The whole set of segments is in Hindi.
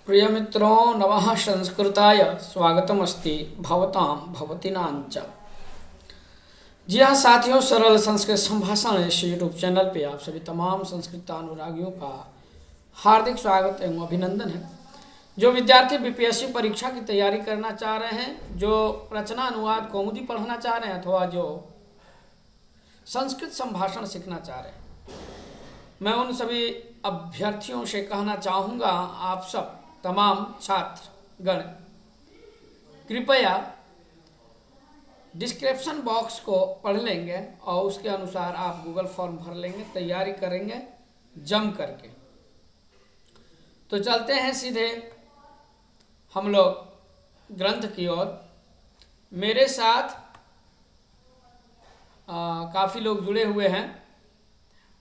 प्रिय मित्रों, नमः संस्कृताय स्वागतमस्ति भवतां भवतीनां च। जी हाँ साथियों, सरल संस्कृत संभाषण इस यूट्यूब चैनल पे आप सभी तमाम संस्कृत अनुरागियों का हार्दिक स्वागत एवं अभिनंदन है। जो विद्यार्थी बीपीएससी परीक्षा की तैयारी करना चाह रहे हैं, जो रचना अनुवाद कौमुदी पढ़ना चाह रहे हैं, अथवा जो संस्कृत संभाषण सीखना चाह रहे हैं, मैं उन सभी अभ्यर्थियों से कहना चाहूँगा, आप सब तमाम छात्रगण कृपया डिस्क्रिप्शन बॉक्स को पढ़ लेंगे और उसके अनुसार आप गूगल फॉर्म भर लेंगे, तैयारी करेंगे जम करके। तो चलते हैं सीधे हम लोग ग्रंथ की ओर। मेरे साथ काफ़ी लोग जुड़े हुए हैं,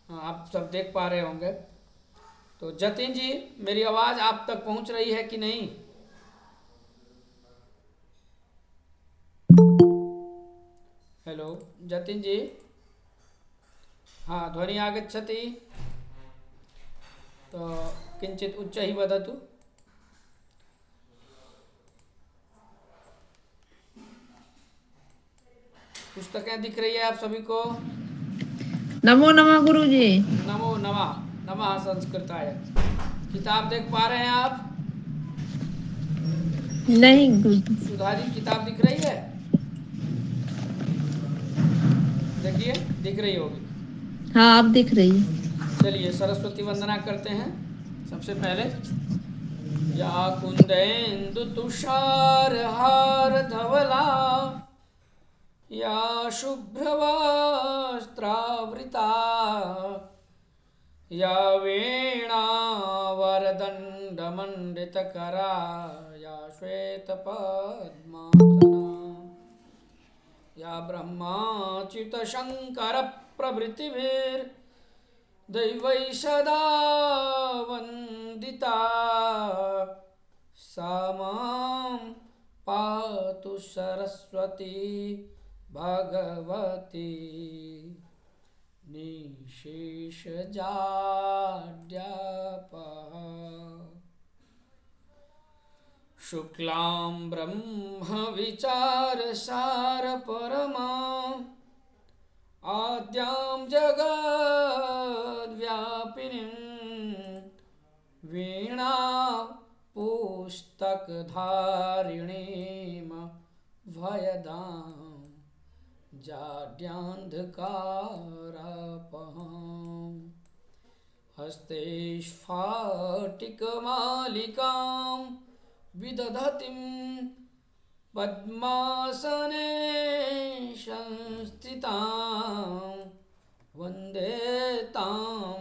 आप सब देख पा रहे होंगे। तो जतिन जी, मेरी आवाज़ आप तक पहुंच रही है कि नहीं? हेलो जतिन जी। हाँ, ध्वनि आगच्छति। तो किंचित उच्चैः वदतु। पुस्तकें दिख रही है आप सभी को? नमो नमः गुरुजी। नमो नमः। नमः संस्कृताय। किताब देख पा रहे हैं आप? नहीं गुरुजी। सुधारी किताब दिख रही है? देखिए, दिख रही होगी। हाँ, आप दिख रही है। चलिए सरस्वती वंदना करते हैं। सबसे पहले या कुंदेन्दु तुषार हार धवला या शुभ्रवस्त्रावृता या वीणावरदण्डमण्डितकरा या श्वेतपद्मासना या ब्रह्माच्युतशङ्करप्रभृतिभिर्दैवैः सदा वन्दिता सा मां पातु सरस्वती भगवती निशेषजाड्यापहा। शुक्लां ब्रह्मविचारसारपरमां आद्यां जगद्व्यापिनीं वीणा पुस्तकधारिणीं भयदां जाड्यान्धकारापहां। हस्ते स्फाटिकमालिकां विदधतीं पद्मासने संस्थितां वन्दे तां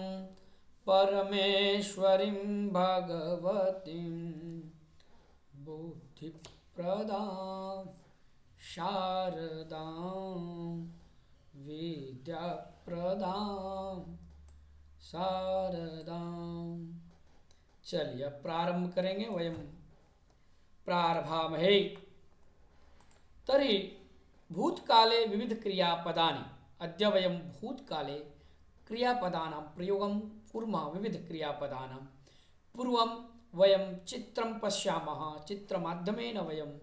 परमेश्वरीं भगवतीं बुद्धिप्रदां शारदां विद्याप्रदां शारदां। चलिए अब प्रारंभ करेंगे। वयम प्रारभामहे। तर्हि भूतकाले विविध क्रियापदानि। अद्य वयं भूतकाले क्रियापदानां प्रयोगं कुर्मः। विविध क्रियापदानां पूर्वं वयं चित्रं पश्यामः। चित्रमाध्यमेन वयं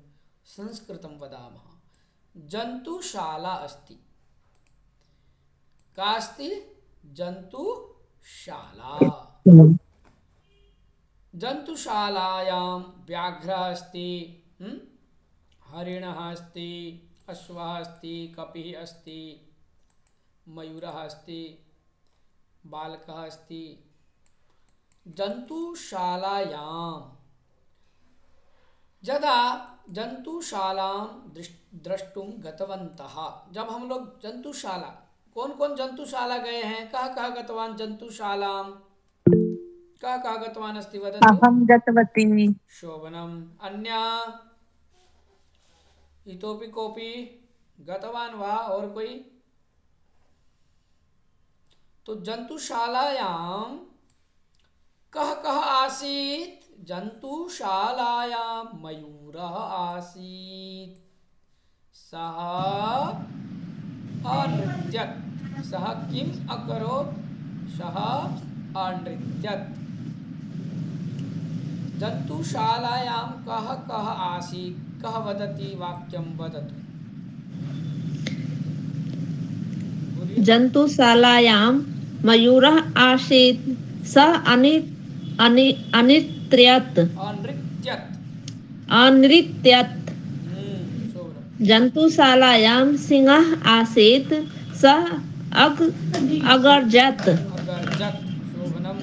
संस्कृतं वदामः। जन्तुशाला अस्ति। का अस्ति? जन्तुशाला। जन्तुशालायां व्याघ्रः अस्ति, हरिणः अस्ति, अश्वः अस्ति, कपिः अस्ति, मयूरः अस्ति, बालकः अस्ति। जन्तुशालायां यदा जन्तुशालां द्रष्टुं गतवन्तः, जब हम लोग जन्तुशाला, कौन कौन जन्तुशाला गए हैं? कहाँ कहाँ गतवान् जन्तुशालां? कः कः गतवान् अस्ति वदतु? अहं गतवती। शोभनम्। अन्या इतोपि कोऽपि गतवान् वा? और कोई? तो जन्तुशालायां कः कः आसीत्? जन्तुशालायां मयूरः आसीत्। सः अनृत्यत्। सः किम् अकरोत्? सः अनृत्यत्। जन्तुशालायां कः कः आसीत् कः वदति वाक्यं वदतु बोलिए जन्तुशालायां मयूरः आसीत् सः अनित्र्यत् अनृत्यत् अनृत्यत् शोभनम् जन्तुशालायां सिंहः आसीत् सः अगर्जत् अगर्जत् शोभनम्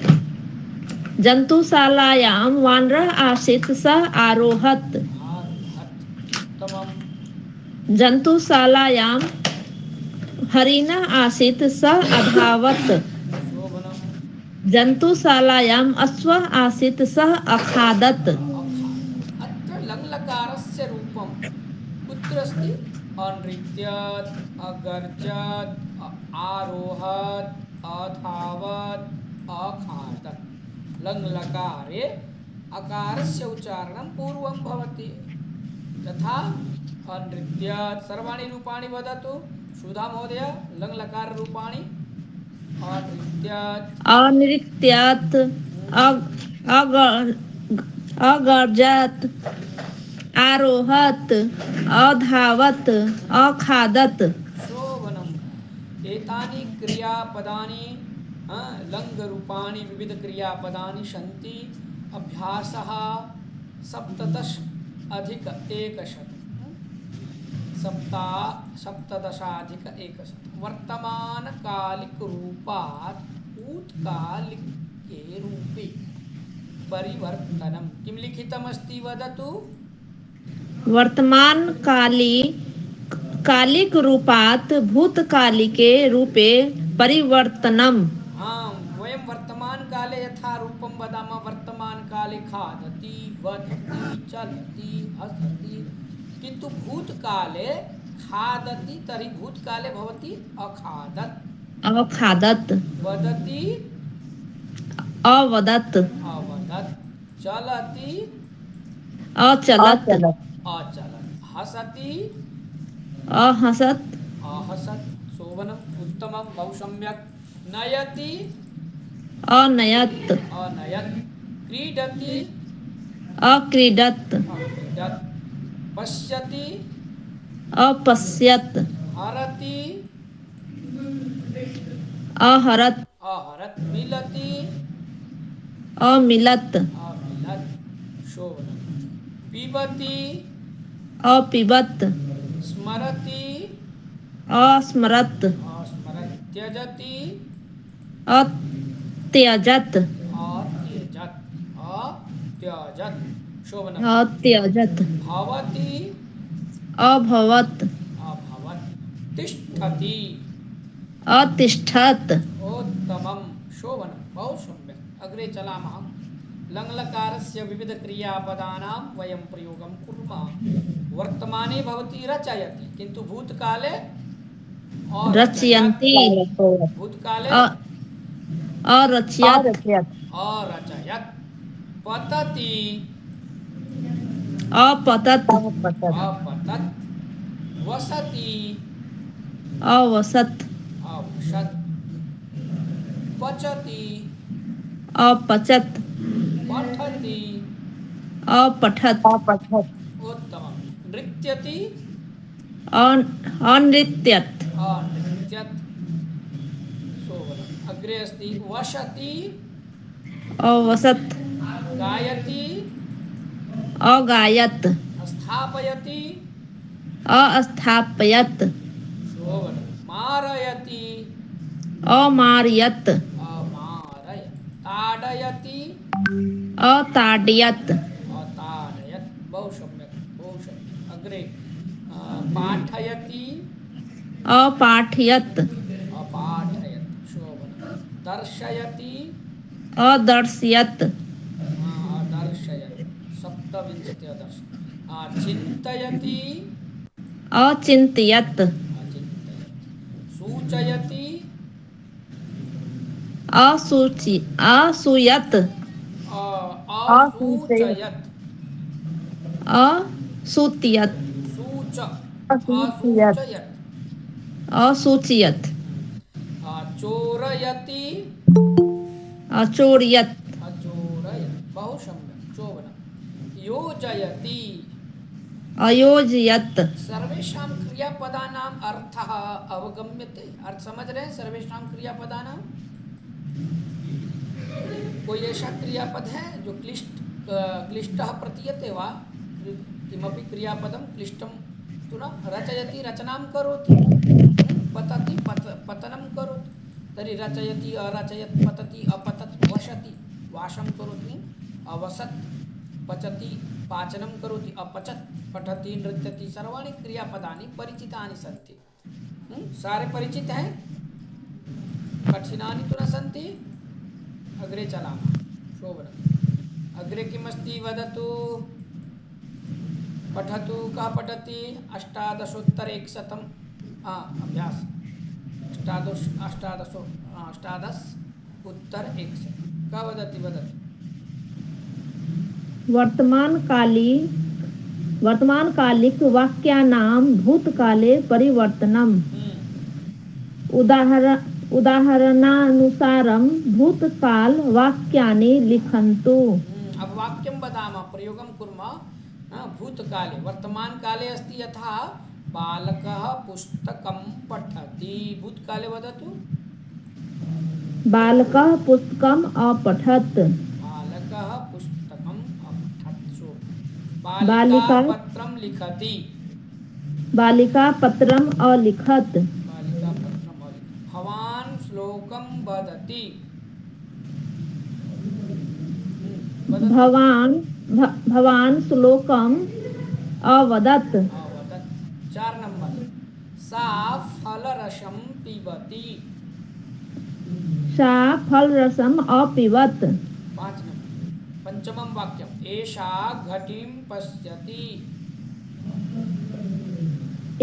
जन्तुशालायां वानरः आसीत् सः आरोहत् आरोहत् उत्तमम् जन्तुशालायां हरिणः आसीत् सः अधावत् शोभनम् जन्तुशालायाम् अश्वः आसीत् सः अखादत् अखादत् अत्र लङ्लकारस्य रूपं कुत्र अस्ति अनृत्यत् अगर्जत् आरोहत् अधावत् अखादत् लङ्लकारे अकारस्य उच्चारणं पूर्वं भवति तथा अनृत्यत् सर्वाणि रूपाणि वदतु सुधा महोदय लङ्लकाररूपाणि अनृत्यत् अनृत्यत् अगर्जत् आरोहत् अधावत् अखादत् शोभनम् एतानि क्रियापदानि लङ्घरूपाणि विविधक्रियापदानि सन्ति अभ्यासः 17+100 वर्तमानकालिकरूपात् भूतकालिके रूपे परिवर्तनं किं लिखितमस्ति वदतु कालिकरूपात् भूतकालिके रूपे परिवर्तनम् वयं वर्तमानकाले यथा रूपं वदामः वर्तमानकाले खादति वदति चलति हसति किन्तु भूतकाले खादति तर्हि भूतकाले भवति अखादत् वदति अवदत् अवदत् चलति अचलत् अचलत् हसति अहसत् अहसत् शोभनम् उत्तमं बहु सम्यक् नयति अनयत् अनयत् क्रीडति अक्रीडत् अक्रीडत् पश्यति अपश्यत् हरति अहरत् आहरत् मिलति अमिलत् अमिलत् शोभनम् पिबति अपिबत् स्मरति अस्मरत् अस्मरत् त्यजति अत्यजत् अत्यजत् अत्यजत् शोभनम् अत्यजत् भवति अभवत् अभवत् तिष्ठति अतिष्ठत् उत्तमं शोभनं बहु सम्यक् अग्रे चलामः लङ्लकारस्य विविधक्रियापदानां वयं प्रयोगं कुर्मः वर्तमाने भवति रचयति किन्तु भूतकाले रचयन्ति भूतकाले अरचयत् अरचयत् पतति अपतत् अपतत् वसति अवसत् अवसत् पचति अपचत् पठति अपठत् उत्तमं नृत्यति अनृत्यत् अनृत्यत् शोभनम् अग्रे अस्ति वसति अवसत् गायति अगायत् स्थापयति अस्थापयत् शोभनं मारयति अमारयत् अमारयत् ताडयति अताडयत् अताडयत् बहु सम्यक् अग्रे पाठयति अपाठयत् अपाठयत् शोभनं दर्शयति अदर्शयत् अदर्शयत् सप्तविंशति अदर्श चिन्तयति अचिन्तयत् अचिन्तयत् सूचयति असूयत् असूचयत् असूचयत् असूचयत् असूचयत् चोरयति अचोरयत् अचोरयत् बहु सम्यक् शोभनम् योजयति अयोजयत सर्वेषां क्रियापदानाम् अर्थः अवगम्यते अर्थ समझ रहे हैं सर्वेषां क्रियापदानां कोई ऐसा क्रियापद है जो क्लिष्टः प्रतीयते वा किमपि क्रियापदं क्लिष्टं तु न रचयति रचनां करोति पतति पतनं करोति तर्हि रचयति अरचयत् पतति अपतत् वसति वासं करोति अवसत् पचति पाचनं करोति अपचत् पठति नृत्यति सर्वाणि क्रियापदानि परिचितानि सन्ति सारे परिचित हैं कठिनानि तु न सन्ति अग्रे चलामः शोभनम् अग्रे किमस्ति वदतु पठतु कः पठति अष्टादशोत्तर 100 अभ्यास अष्टादश उत्तर 100 कः वदति वदतु वर्तमानकालिक वाक्यानां भूतकाले परिवर्तनम् उदाहरणानुसारं भूतकाल वाक्यानि लिखन्तु अब वाक्यं वदामः प्रयोगं कुर्मः भूतकाले वर्तमानकाले अस्ति यथा बालकः पुस्तकं पठति भूतकाले वदतु बालकः पुस्तकम् अपठत् बालकः पुस्तकम् अपठत् बालिका पत्रं लिखति बालिका पत्रम् अलिखत् भवान् श्लोकं वदति भवान् श्लोकम् अवदत् 4 नंबर सा फलरसं पिबति सा फलरसम् अपिबत् 5 नंबर पंचमं वाक्यम् एषा घटीं पश्यति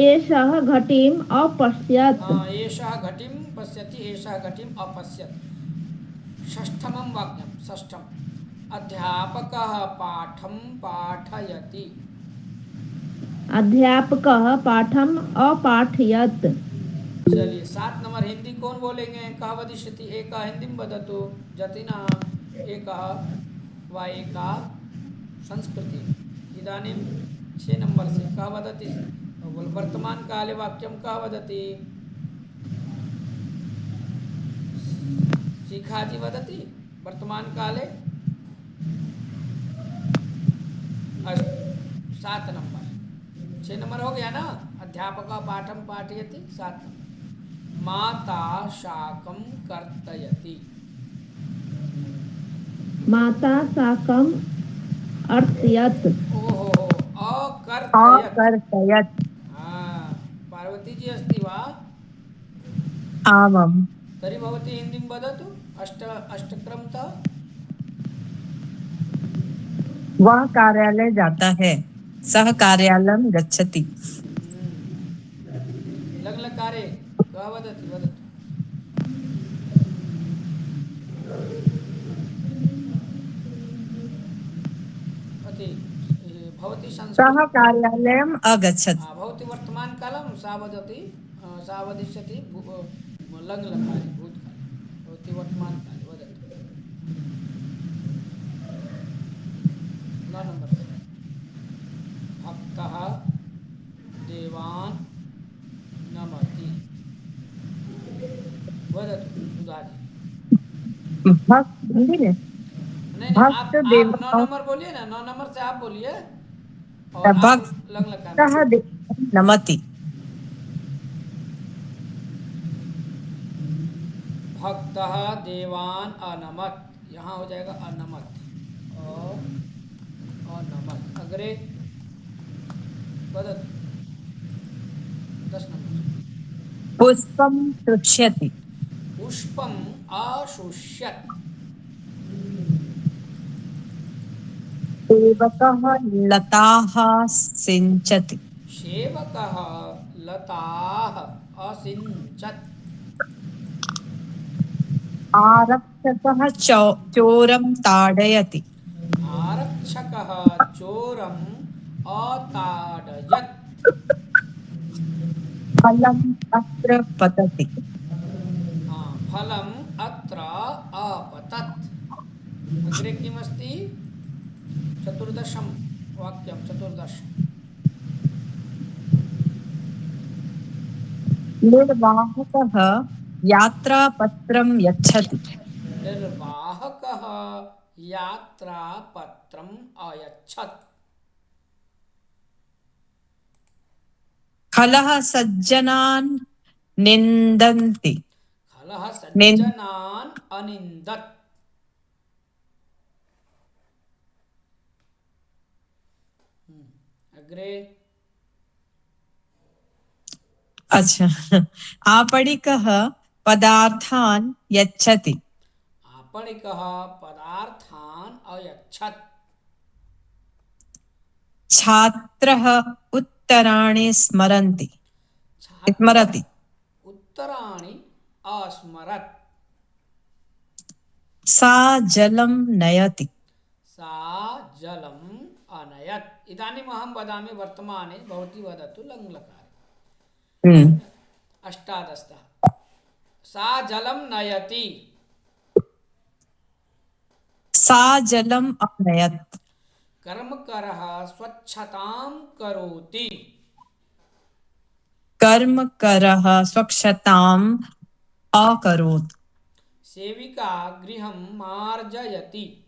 एषः घटीम् अपश्यत् एषः घटीं पश्यति एषः घटीम् अपश्यत् षष्ठमं वाक्यं षष्ठम् अध्यापकः पाठं पाठयति अध्यापकः पाठम् अपाठयत् चलिए 7 नंबर हिंदी कौन बोलेंगे कः वदिष्यति एकः हिंदीं वदतु जतिना एकः वा एका संस्कृति इदानीं 6 नंबर से कः वदति वर्तमानकाले वाक्यं कः वदति शिखाजी वदति वर्तमानकाले 7 नंबर 6 नंबर हो गया ना अध्यापकः पाठं पाठयति 7 नंबर माता शाकं कर्तयति माता शाकम् अर्तयत् ओहो अकर्तयत् पार्वती जी अस्ति वा आमम् तर्हि भवती हिन्दीं वदतु अष्टक्रमतः वह कार्यालय जाता है सह कार्यालयं गच्छति लग्लकारे कः वदति वदतु भवती सः कार्यालयम् अगच्छत् भवती वर्तमानकालं सा वदति सा वदिष्यति लङ्लकारे भूतकाले भवती वर्तमानकाले वदतु 9 नंबर भक्तः देवान् नमति वदतु सुधाजी नहीं आप 9 नंबर बोलिए ना 9 नंबर से आप बोलिए और भक्तः देवान् नमति भक्तः देवान् अनमत् यहाँ हो जाएगा अनमत और अनमत अग्रे वदतु 10 नंबर पुष्पं शुष्यति पुष्पम् अशुष्यत् सेवकः लताः सिञ्चति सेवकः लताः असिञ्चत् आरक्षकः चोरं ताडयति आरक्षकः चोरम् अताडयत् फलम् अत्र पतति फलम् अत्र अपतत् अग्रे किमस्ति चतुर्दशं वाक्यं चतुर्दश। निर्वाहकः यात्रापत्रं यच्छति। निर्वाहकः यात्रापत्रम् अयच्छत्। खलः सज्जनान् निन्दन्ति। खलः निन् सज्जनान् अनिन्दत्। अग्रे। अच्छा। आपणिकः पदार्थान् यच्छति। आपणिकः पदार्थान् अयच्छत्। छात्रः उत्तराणि स्मरति। छात्रः उत्तराणि अस्मरत्। सा जलं नयति। सा जलम् अनयत्। इदानीम् अहं वदामि वर्तमाने, भवती वदतु लङ्लकारे। अष्टादशतः। सा जलं नयति। सा जलम् अनयत्। कर्मकरः स्वच्छतां करोति। कर्मकरः स्वच्छताम् अकरोत्। सेविका गृहं मार्जयति।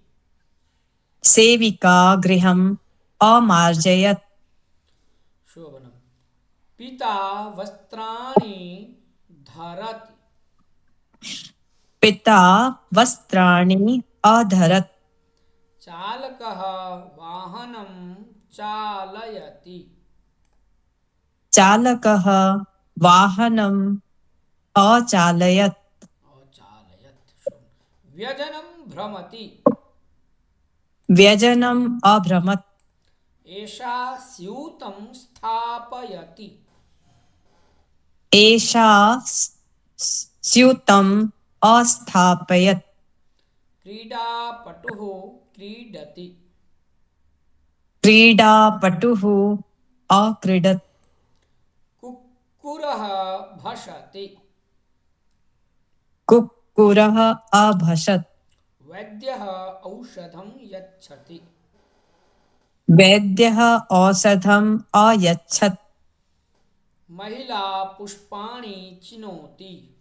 सेविका गृहम् अमार्जयत्। शोभनं। पिता वस्त्राणि धरति। पिता वस्त्राणि अधरत्। चालकः वाहनं चालयति। चालकः वाहनम् अचालयत्। अचालयत्। व्यजनं भ्रमति। व्यजनम् अभ्रमत्। एषा स्यूतं स्थापयति। एषा स्यूतम् अस्थापयत्। क्रीडापटुः क्रीडति। क्रीडापटुः अक्रीडत्। कुक्कुरः भषति। कुक्कुरः अभषत्। वैद्यः औषधं यच्छति। वैद्यः औषधम् अयच्छत्। महिला पुष्पाणि चिनोति।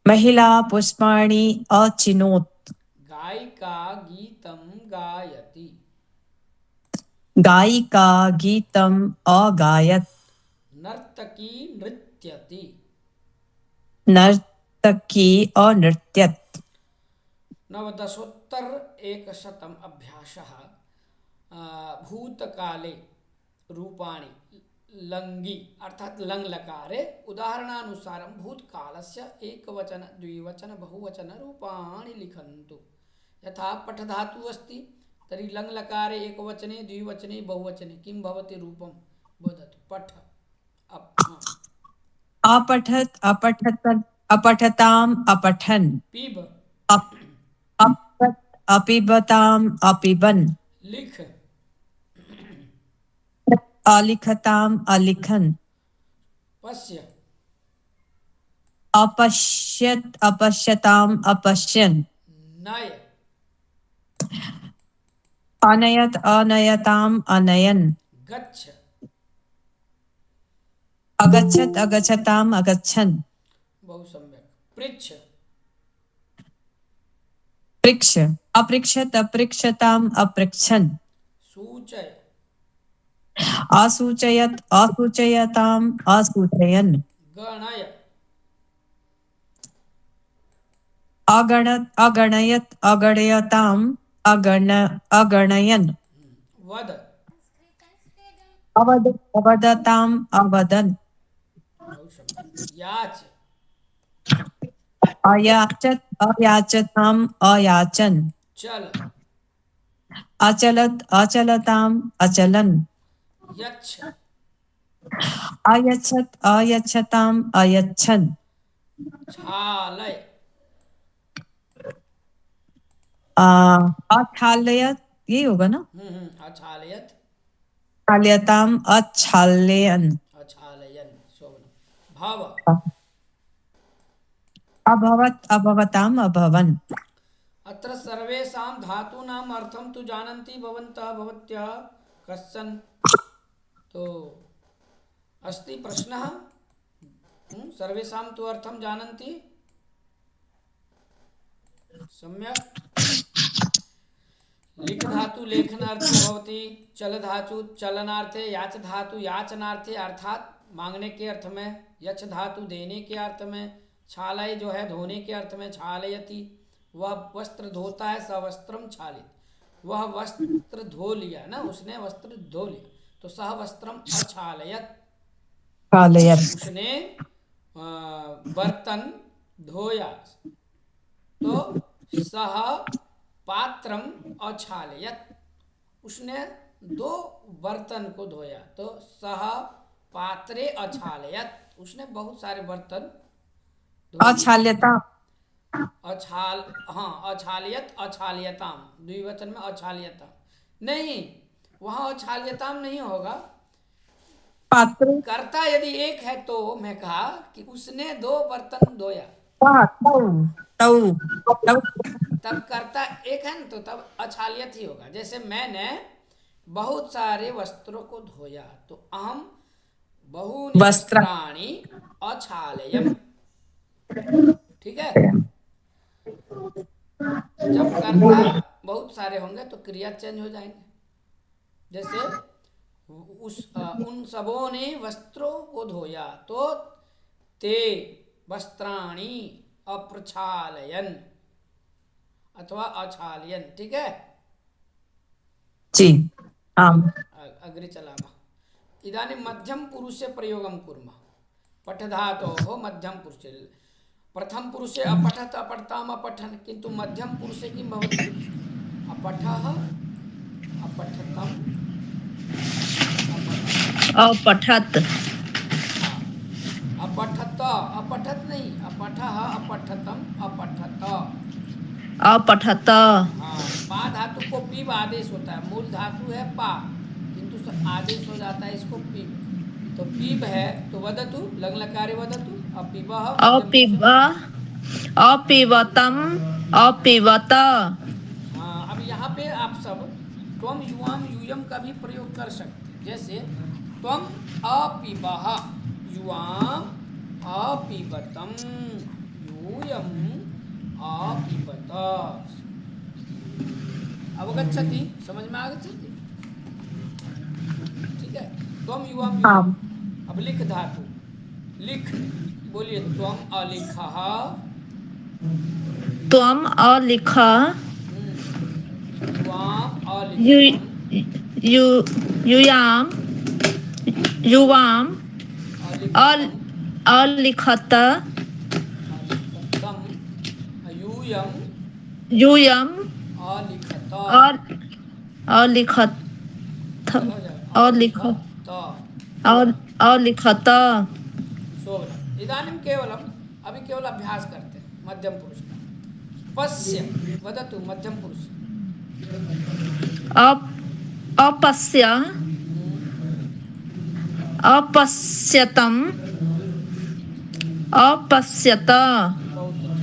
महिला पुष्पाणि अचिनोत्। गायिका गीतं गायति। गायिका गीतम् अगायत्। नर्तकी नृत्यति। नर्तकी अनृत्यत्। नवदशोत्तर एकशतम् अभ्यासः। भूतकाले रूपाणि लङ्गि अर्थात लङ्लकारे उदाहरणानुसारं भूतकालस्य एकवचन द्विवचन बहुवचन रूपाणि लिखन्तु। यथा पठधातुः अस्ति तर्हि लङ्लकारे एकवचने द्विवचने बहुवचने किं भवति रूपं वदतु। पठ। अपठत् अपठत् अपठताम् अपठन्। पिब। अपत् अपिबताम् अपिबन्। लिख। अलिखताम् अलिखन्। पश्य। अपश्यत् अपश्यताम् अपश्यन्। नय। अनयत् अनयताम् अनयन्। गच्छ। अगच्छत् अगच्छताम् अगच्छन्। बहु सम्यक्। पृच्छ। पृक्ष अपृक्षत् अपृक्षताम् अपृच्छन्। सूचय। असूचयत् असूचयताम् असूचयन्। गणय। अगणत् अगणयत् अगणयताम् अगणयन्। वद। अवदत् अवदताम् अवदन्। बहु सम्यक्। याच। अयाचत् अयाचताम् अयाचन्। चल। अचलत् अचलताम् अचलन्। यच्छ। अयच्छत् अयच्छताम् अयच्छन्। छालय। अछालयत् ये होगा ना। अछालयत्। छाल्यताम् अछाल्यन्। अछालयन्। शोभनं। भव। अभवत् अभवताम् अभवन्। अत्र सर्वेषां धातूनाम् अर्थं तु जानन्ति भवन्तः भवत्यः कश्चन तो अस्ति प्रश्नः सर्वेषां तु अर्थं जानन्ति सम्यक् लिख धातु लेखनार्थे भवति चल धातु चलनार्थे याच धातु याचनार्थे अर्थात मांगने के अर्थ में यच धातु देने के अर्थ में छालय जो है धोने के अर्थ में छालयति वह वस्त्र धोता है स वस्त्रम छालित वह वस्त्र धो लिया ना उसने वस्त्र धो लिया तो सह वस्त्रम अछालयत पालयत उसने बर्तन धोया तो सह पात्रम अछालयत उसने दो बर्तन को धोया तो सह पात्रे अछालयत उसने बहुत सारे बर्तन धो अछाल्यता अछाल हाँ अछालियत अछालियताम द्विवचन में अछालियता नहीं वहाँ अछालियताम नहीं होगा पात्र कर्ता यदि एक है तो मैं कहा कि उसने दो बर्तन धोया तऊ तब कर्ता एक है ना तो तब अछालियत ही होगा जैसे मैंने बहुत सारे वस्त्रों को धोया तो अहम बहूनि वस्त्र वस्त्राणि अछालयम ठीक है जब कर्ता बहुत सारे होंगे तो क्रिया चेंज हो जाएंगे जैसे उन सबों ने वस्त्रों को धोया तो ते वस्त्राणि अप्रक्षालयन अथवा अछालयन ठीक है जी आम अग्रे चलामः इदानीं मध्यम पुरुषे प्रयोगं कुर्मः पठधातोः मध्यम पुरुषे प्रथम पुरुषे अपठत अपठताम अपठन किंतु मध्यम पुरुषे किं भवति अपठः अपठतम अपठत अपठत अपठत नहीं अपठः अपठतम अपठत अपठत हाँ पा धातु को पीब आदेश होता है मूल धातु है पा किंतु आदेश हो जाता है इसको पीब तो पीब है तो वदतु लंग लकारे वदतु अपीबः अपिब अपिबतम अपिबत हाँ अब यहाँ पे आप सब त्वम युवाम यूयम का भी प्रयोग कर सकते हैं जैसे त्वम अपीबः युवाम अपीबतम यूयम अपीबत अवगच्छति समझ में आगच्छति ठीक है त्वम युवाम यूयम अब लिख धातु लिख बोलिए त्वम अलिखः त्वम अलिख युवाम यु अलिखतम यु युयाम युवाम अलिखतम अलिखत अलिखतम यूयम यूयम अलिखत अलिखत हो जाएगा अलिखत अलिखत अलिखत शोभनम् इदानीं केवलम् अभी केवल अभ्यास करते हैं मध्यम पुरुष का पश्य वदतु मध्यम पुरुष अपश्य अपश्यतम अपश्यत बहुत अच्छा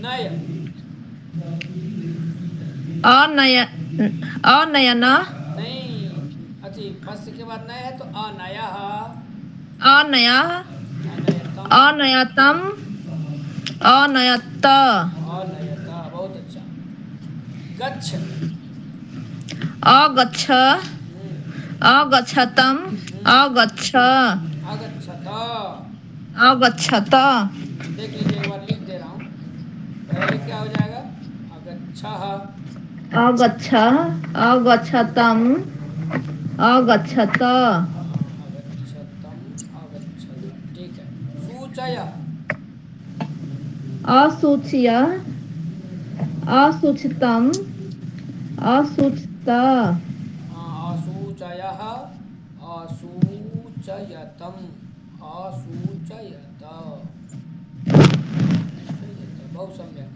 नय अनय अनयन नहीं अच्छी पश्य के बाद नय है तो अनयः अनय अनयतम अनयतम अनयत अनयता बहुत अच्छा गच्छ अगच्छ अगच्छतम अगच्छ अगच्छत अगच्छत देख लीजिए एक बार लिख दे रहा हूँ पहले क्या हो जाएगा अगच्छः अगच्छ अगच्छतम अगच्छत अगच्छतम अगच्छत ठीक है सूचय असूच्य असूचितम असूचित असूचयः असूचयतम असूचयत बहुत सम्यक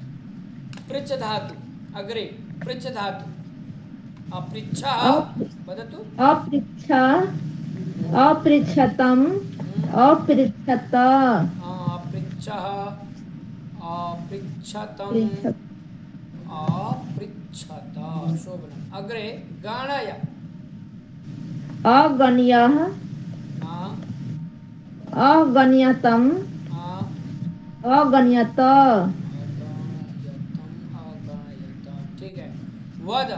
पृच्छ धातु अग्रे पृच्छ धातु अपृच्छः वदतु अपृच्छ अपृच्छतम अपृच्छत अपृच्छः अपृच्छतम अपृच्छत शोभनम। अग्रे गणय। अगण्यः हाँ अगण्यतम हाँ अगण्यत अगणयतम अगणयत। ठीक है। वद।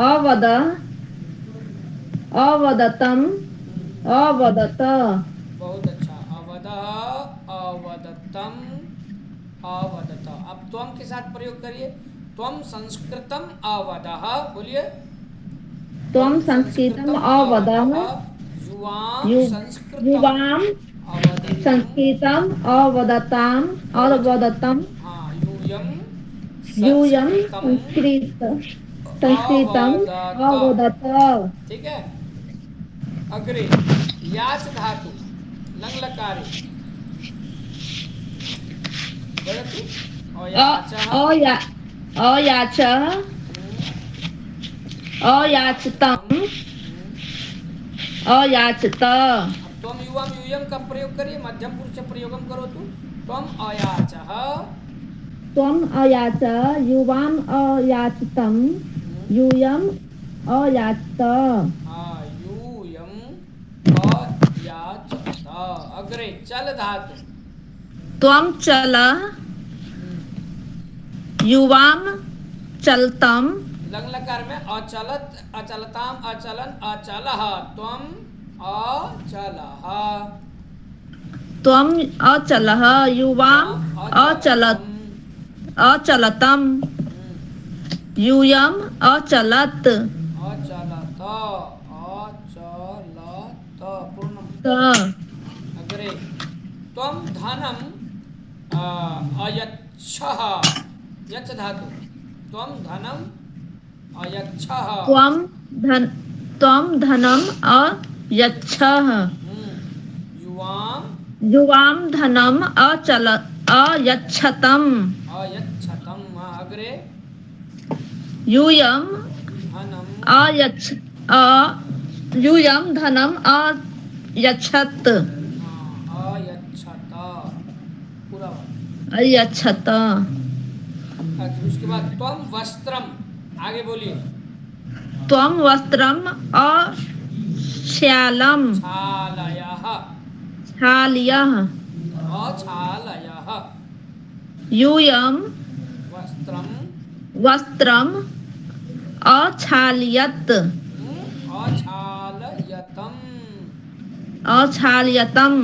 अवद अवदतम अवदत बहुत अच्छा। अवद अवदतम अवदत। अब त्वम के साथ प्रयोग करिए। त्वम संस्कृतम अवदः। बोलिए। त्वम त्वं संस्कृतम संस्कृतम अवदः। अवदः युवां यु संस्कृतम युवां अवदतम। संस्कृतम अवदताम बहुत अच्छा। अवदतम हाँ यूयम यूयं संस्कृतम संस्कृतम अवदत। अवदत ठीक है। अग्रे याच धातु लंग लकारे वदतु। अ अयाचः। अया अयाच अयाचतम। अयाचतम अयाचत अब त्वम युवम यूयम का प्रयोग करिए। मध्यम पुरुष से प्रयोगम करो तो त्वम अयाचः। त्वम् अयाच युवाम् अयाचतम यूयम् अयाचत यूयम अयाचत। अग्रे चल धातु। त्वं चल युवां चलतम लंग लकार में अचलत अचलताम अचलन अचलः। त्वम अचलः। त्वम् अचलः युवाम् युवाम अचलत अचलतम। अचलतम यूयम् अचलत अचलत अचलत पूर्णम। अग्रे त्वम धनम अयच्छः। यच्छ धातु। त्वम धनम अयच्छः। त्वं धनम् अयच्छः युवाम युवां धनम् अयच्छतम् अयच्छतम। अग्रे यूयम् धनम अयच्छ यूयं धनम् अयच्छत् अयच्छत पूरा वाक्य। अयच्छत अच्छा उसके बाद त्वम वस्त्रम। आगे बोलिए। त्वं वस्त्रम् अक्षालम् छालयः क्षाल्यः अछालयः। यूयं वस्त्रम वस्त्रम् अक्षाल्यत् अछालयतम। अक्षाल्यतम्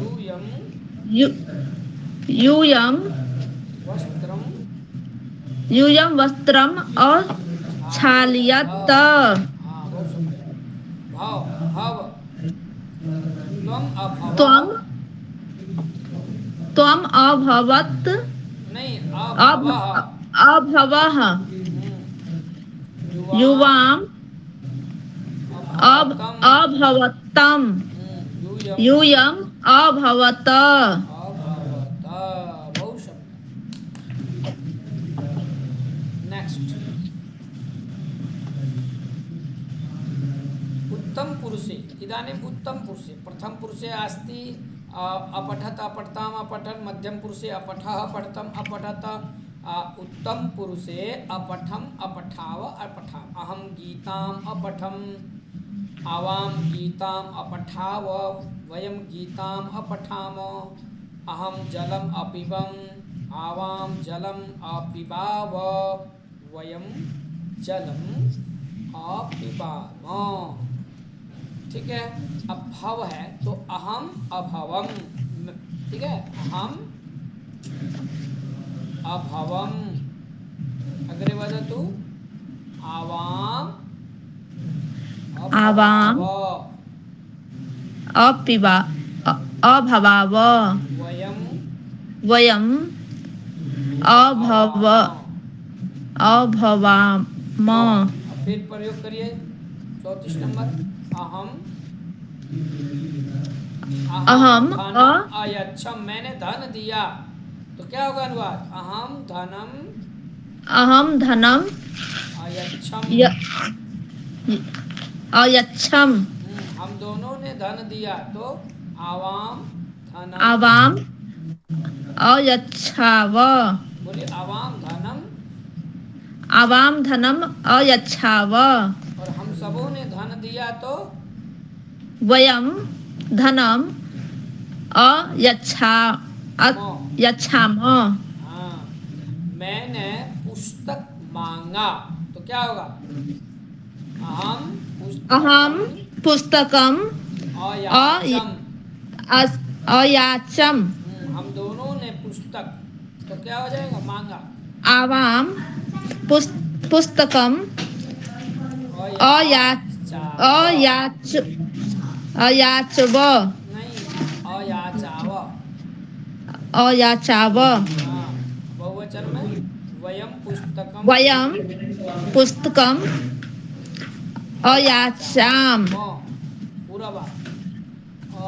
यूयम यूयं वस्त्रम वस्त्रम् छालयत। अक्षाल्यत हाँ बहुत सुंदर। भाव भव। त्वम अभवः। त्वम् त्वम् अभवत् नहीं अभवः। अभवः युवाम युवाम् अभवतम। अभवत्तम् यूयम यूयम् अभवत अभवत। बहुत सुंदर। नेक्स्ट उत्तम पुरुषे। इदानीम् उत्तम पुरुषे प्रथम पुरुषे अस्ति अपठत अपठताम अपठन। मध्यम पुरुषे अपठः पठतम अपठत। उत्तम पुरुषे अपठम अपठाव अपठाम। अहम गीताम अपठम आवाम गीताम अपठाव वयम गीताम अपठाम। अहम जलम अपिबम आवाम जलम अपिबाव वयम जलम अपिबाम। ठीक है। अब भव है तो अहम अभवम। ठीक है। अहम अभवम। अग्रे वदतु आवाम आवाम अपिबा अभवाव वयम वयम् अभवाम अब फिर प्रयोग करिए 34 नंबर। अहम अहम धनम अयच्छम। मैंने धन दिया तो क्या होगा अनुवाद। अहम धनम अयच्छम। अयच्छम हम दोनों ने धन दिया तो आवाम धनम। आवाम अयच्छाव बोलिए आवाम धनम आवाम धनम अयच्छाव और हम सबों ने धन दिया तो वयम धनम अयच्छा यच्छाम हाँ, मैंने पुस्तक मांगा तो क्या होगा? अहम अहम पुस्तकम पुस्तकम अयाचम। अयाचम हम दोनों ने पुस्तक तो क्या हो जाएगा? मांगा। आवाम पुस्तकम अयाचाव अयाच अयाचव नहीं, अयाचाव। अयाचाव हाँ, बहुवचन में वयम पुस्तकम वयम पुस्तकम अयाचाम पूरा बात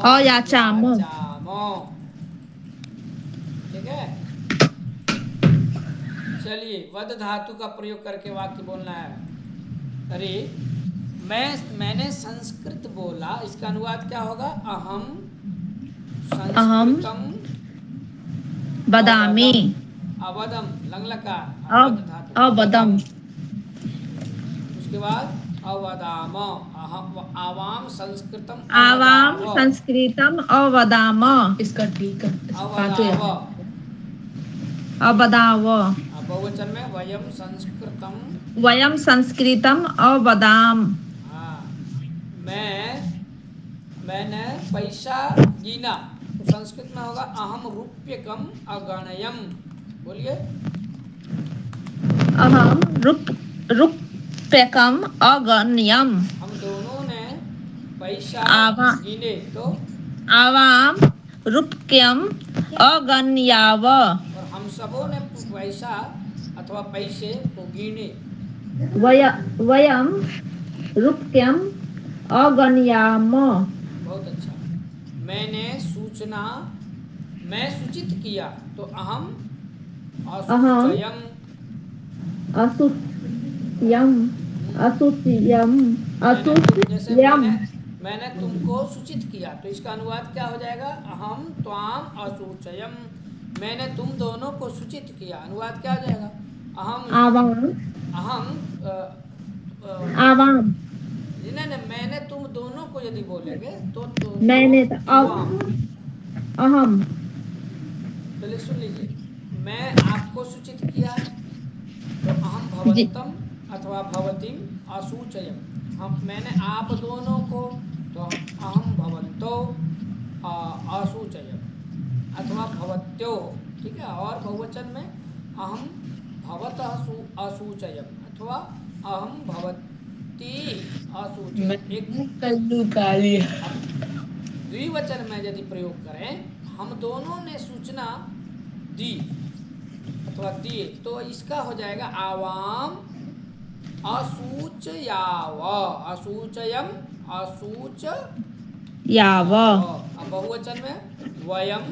अयाचाम अयाचाम। ठीक है, चलिए वद धातु का प्रयोग करके वाक्य बोलना है। अरे मैंने संस्कृत बोला, इसका अनुवाद क्या होगा? अहम संस्कृतम बदामी अवदम लंगलकार अवदम उसके बाद अवदाम आवाम संस्कृतम आवाम संस्कृतम अवदाम इसका ठीक है अवदाव। अवदाव बहुवचन में वयम संस्कृतम। वयम संस्कृतम अवदाम हाँ, मैंने पैसा गिना तो संस्कृत में होगा अहम रूप्यकम अगणयम। बोलिए। अहम रूप्यकम अगण्यम हम दोनों ने पैसा गिने तो आवाम रूप्यकम अगण्याव और हम सबों ने पैसा अथवा पैसे को गिने। वयम रूप्यकम अगण्याम। बहुत अच्छा। मैं सूचित किया तो अहम असूचयम। जैसे मैंने तुमको सूचित किया तो इसका अनुवाद क्या हो जाएगा? अहम त्वाम असूचयम। मैंने तुम दोनों को सूचित किया, अनुवाद क्या हो जाएगा? आवाम नहीं, मैंने तुम दोनों को यदि बोलेंगे तो मैंने अहम। पहले सुन लीजिए, मैं आपको सूचित किया तो अहम भवन्तम अथवा भवतीम असूचयम। मैंने आप दोनों को तो अहम भवन्तो असूचयम अथवा भवत्यो। ठीक है, और बहुवचन में अहम भवतः असूचयम अथवा अहम भवती असूचयम। द्विवचन में यदि प्रयोग करें, हम दोनों ने सूचना दी अथवा दिए तो इसका हो जाएगा आवाम असूचयाव असूचयम याव। बहुवचन में वयम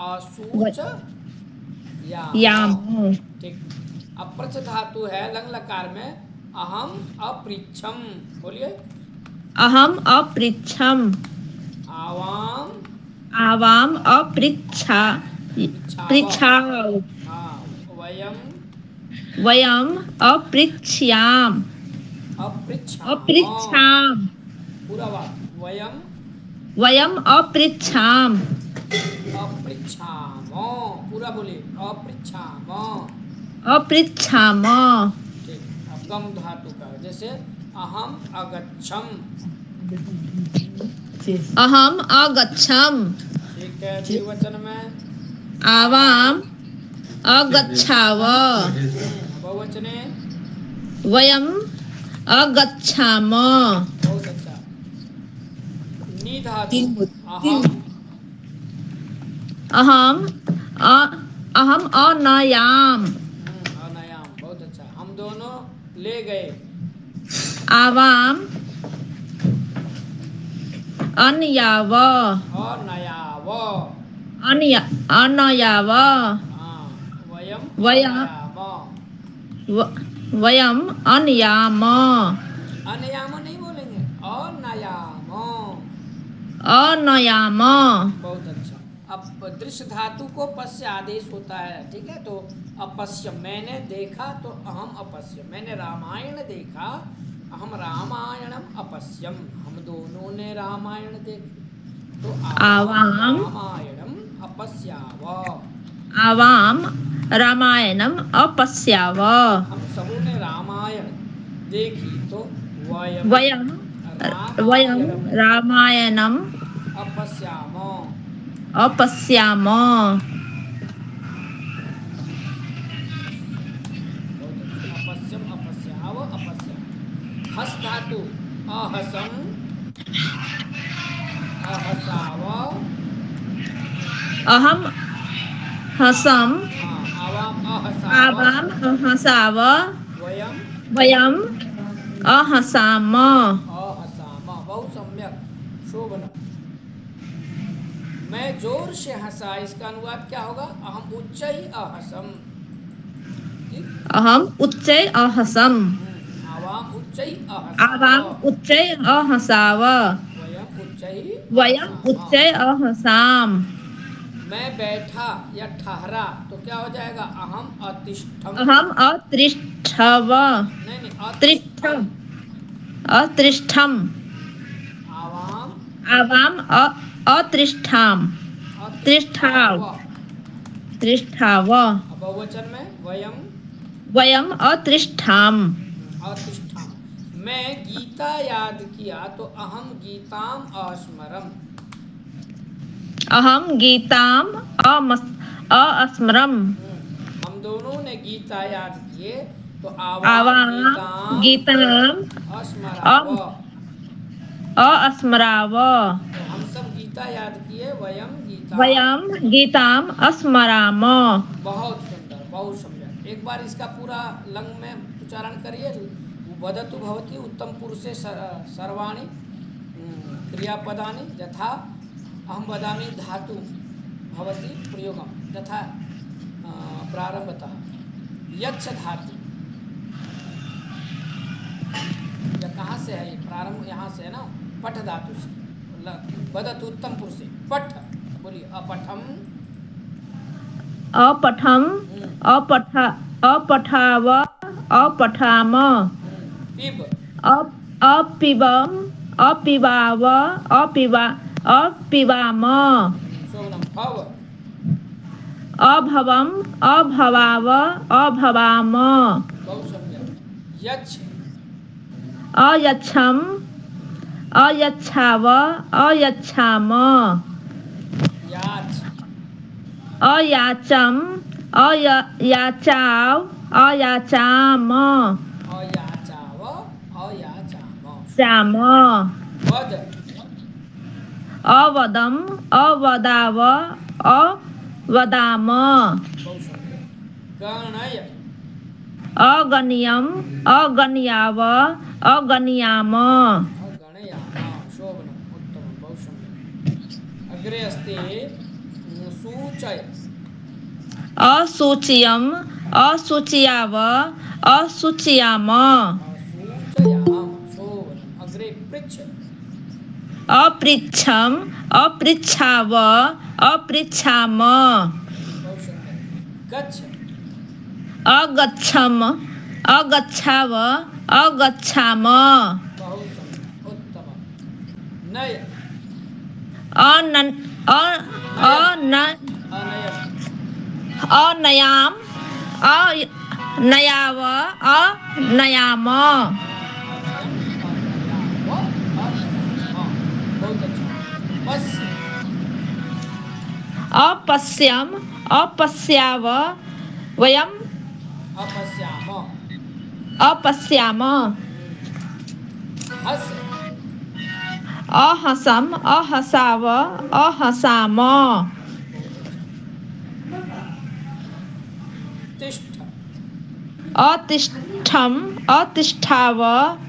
असूच याम। ठीक। अप्रच धातु है लंग लकार में अहम अपृच्छम। बोलिए। अहम अपृच्छम आवाम पृच्छाव हाँ, वयम अपृच्छ्याम पूरा बात वयम अपृच्छाम पूरा बोलिए अपृच्छाम। ठीक। अब गम धातु का जैसे अहम अगच्छम। अहम अगच्छम। ठीक है, द्विवचन में आवाम अगच्छाव बहुवचने वयम अगच्छाम। बहुत अच्छा। नी धातु अहम अनयाम अनयाम। बहुत अच्छा। हम दोनों ले गए आवाम अनयाव अनयाव वयम अनयाम। अनयाम नहीं बोलेंगे, अनयाम। अनयाम। बहुत अच्छा। दृश्य धातु को पश्य आदेश होता है, ठीक है। तो अपश्य, मैंने देखा तो अहम अपश्य, मैंने रामायण देखा अहम रामायणम अपश्यम, हम दोनों ने रामायण देखी तो आवाम रामायणम अपश्याव, आवाम रामायणम अपश्याव, हम सबों ने रामायण देखी तो वयम वयम वयम रामायणम रामायणम अपश्याम, अपश्याम। बहुत अच्छा, अपश्यम अपश्याव अपश्याम। हस धातु अहसम अहसाव, अहम हसम हाँ आवाम अहसाव, आवाम अहसाव, वयम वयम अहसाम। अहसाम, बहुत सम्यक शोभनम। मैं जोर से हंसा, इसका अनुवाद क्या होगा? अहम उच्च अहसम, ठीक। अहम उच्चै अहसम, आवाम उच्च आवाम अहसाव, उच्चै अहसाव, वयम उच्च वयम उच्चै अहसाम। मैं बैठा या ठहरा तो क्या हो जाएगा? अहम अतिष्ठम, अहम अतिष्ठव, नहीं नहीं तिष्ठम, अतिष्ठम। अतिष्ठम, आवाम आवाम अतिष्ठाम, अतिष्ठाव, तिष्ठाव, तिष्ठाव, अब बहुवचन में वयम वयम अतिष्ठाम। अतिष्ठाम। मैं गीता याद किया तो अहम गीताम अस्मरम, अहम गीताम अस्मरम, हम दोनों ने गीता याद किए तो आवाम आवाम गीताम गीताम अस्मराव, अस्मराव, तो हम सब गीता याद किए, वयम गीता। वयम गीताम अस्मराम। बहुत सुंदर, बहुत सुंदर। एक बार इसका पूरा लंग में उच्चारण करिए। वदतु भवति उत्तम पुरुषे सर्वाणि क्रियापदानि यथा अहम वदामि धातु भवति प्रयोगम यथा प्रारंभतः यच्छ धातु, यह कहाँ से है? ये प्रारंभ यहाँ से है ना, पठ धातु से। वदतु उत्तम पुरुषे पठ, बोलिए अपठम, अपठम, अपठाव, अपठाम, पिब अपिबम, अपिबाव, अपिबाम, शोभनम, भव अभवम, अभवाव, अभवाम, बहुत सम्यक, यच्छ अयच्छम, अयच्छाव, अयच्छाम, याच अयाचम, अयाचाव, अयाचाम, अयाचाव अयाचाम, चाम, वद अवदम, अवदाव, अवदाम, बहुत सम्यक, गणय अगण्यम, अगण्याव, अगण्याम, गणयाम, शोभनम, उत्तमम, बहुत सम्यक। अग्रे अस्ति सूचय असूच्यम, असूच्याव, असूच्याम, सूचयाम, शोभनम। अग्रे पृच्छ अपृच्छम, अपृच्छाव, अपृच्छाम, बहुत सुंदर, गच्छ अगच्छम, अगच्छाव, अगच्छाम, बहुत सुंदर, उत्तम। नय अनन अन अनयम अनयाम, अनयाव, अनयाम, अनयम अनयाव अनयाम, बहुत अच्छा। पश्य अपश्यम, अपश्याव, वयम अपश्याम, अपश्याम, हस अहसम, अहसाव, अहसाम, तिष्ठ अतिष्ठम, अतिष्ठाव,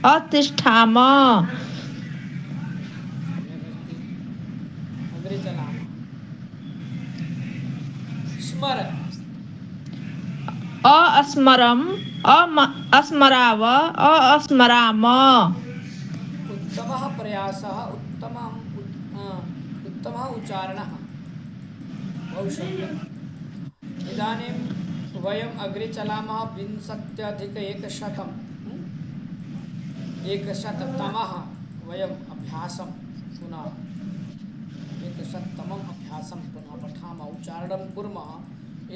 अतिष्ठाम, अग्रे चलाम। स्मर अस्मरम, अस्मराव, अस्मराम, उत्तमः प्रयासः उत्तमः उत्तमः उच्चारणः बहुशब्द। इदानीं वयम् अग्रे चलामः विंशत्यधिक 100 एकशततमः वयम् अभ्यासं पुनः 100तमम् अभ्यासं पुनः पठामः उच्चारणं कुर्मः।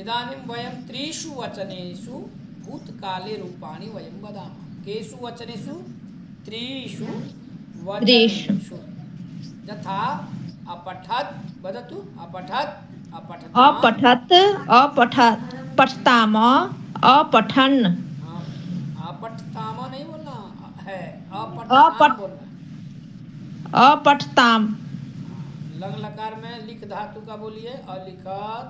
इदानीं वयं त्रिषु वचनेषु भूतकाले रूपाणि वयं वदामः। केषु वचनेषु? त्रिषु वचनेषु। यथा अपठत्, वदतु। अपठत्, अपठताम्। अपठत्, अपठत्, पठताम, अपठन्। हाँ, अपठताम नहीं बोलना है, अपठताम बोलना है। अपठताम। लंग लकार में लिख धातु का बोलिए। अलिखत,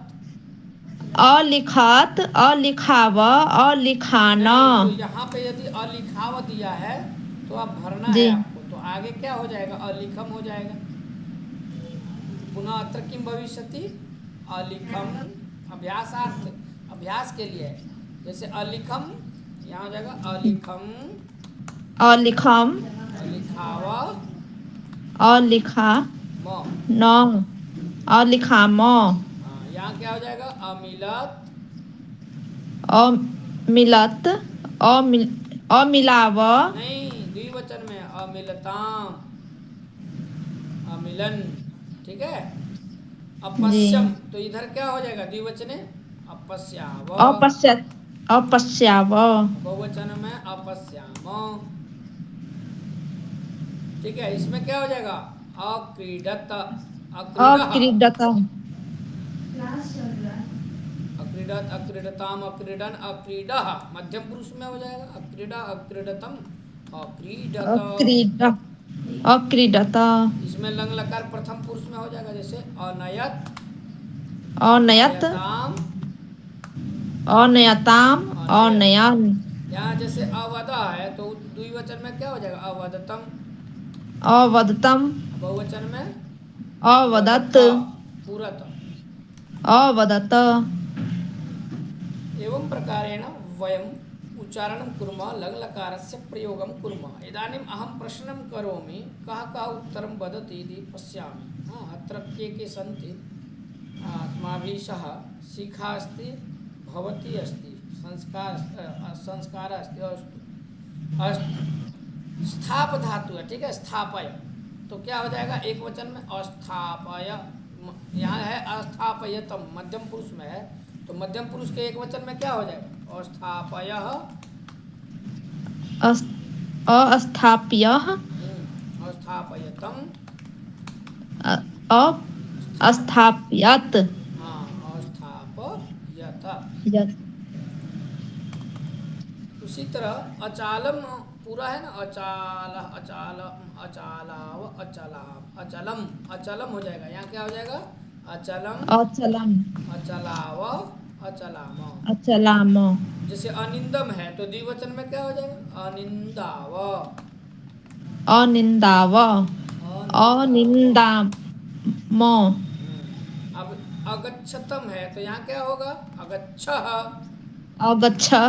अलिखत, अलिखाव, अलिखान। नहीं, तो यहाँ पे यदि अलिखाव दिया है तो आप भरना जी। है आपको। तो आगे क्या हो जाएगा? अलिखम हो जाएगा। पुनः अत्र किम भविष्यति? अलिखम। अभ्यासार्थ, अभ्यास के लिए है। जैसे अलिखम, यहाँ हो जाएगा अलिखम, अलिखम, अलिखाव, अलिखा म। न, अलिखाम, हाँ, यहाँ क्या हो जाएगा? अमिलत, अमिलत, अमिलाव। नहीं, द्विवचन में अमिलताम, अमिलन। ठीक है। जी। अपश्यम, तो इधर क्या हो जाएगा? द्विवचने अपश्याव, अपश्यत, अपश्याव। बहुवचन में अपश्याम। ठीक है। इसमें क्या हो जाएगा? अक्रीडत, अक्रीडः, अक्रीडत, अक्रीडत, अक्रीडताम, अक्रीडन, अक्रीडः। मध्यम पुरुष में हो जाएगा। अक्रीडा, अक्रीडतम, अक्रीडत। अक्रीड, अक्रीडत। इसमें लंग लकार प्रथम पुरुष में हो जाएगा। जैसे अनयत, अनयत, अनयताम, अनयताम, अनयत। अनयन। यहाँ जैसे अवदा है तो द्विवचन में क्या हो जाएगा? अवदतम। अवदतम, बहुवचन में अवदत, पूरत। अवदत। एवं प्रकारेण वयम् उच्चारणं कुर्मः, लङ्लकारस्य प्रयोगं कुर्मः। इदानीम् अहं प्रश्नं करोमि, कः कः उत्तरं वदति इति पश्यामि। अत्र के सन्ति? अस्माभिः सह शिखा अस्ति, भवती अस्ति, संस्कार अस्ति। अस्तु, अस्तु। स्थाप धातु है, ठीक है। स्थापय, तो क्या हो जाएगा? एक वचन में अस्थापय। यहाँ है अस्थापयतम, मध्यम पुरुष में है, तो मध्यम पुरुष के एक वचन में क्या हो जाएगा? अस्थापयः, अस्थाप्यः, अस्थापयतम, अस्थाप्यत। हाँ, अस्थापयत। यत। उसी तरह अचालम पूरा है ना। अचाल, अचाल, अचालाव, अचलाम, अचलम, अचलम हो जाएगा। यहाँ क्या हो जाएगा? अचलम, अचलम, अचलाव, अचलाम। अचलाम। जैसे अनिंदम है तो द्विवचन में क्या हो जाएगा? अनिंदाव, अनिंदाव, अनिंदाम। अब अगच्छतम है तो यहाँ क्या होगा? अगच्छः, अगच्छः,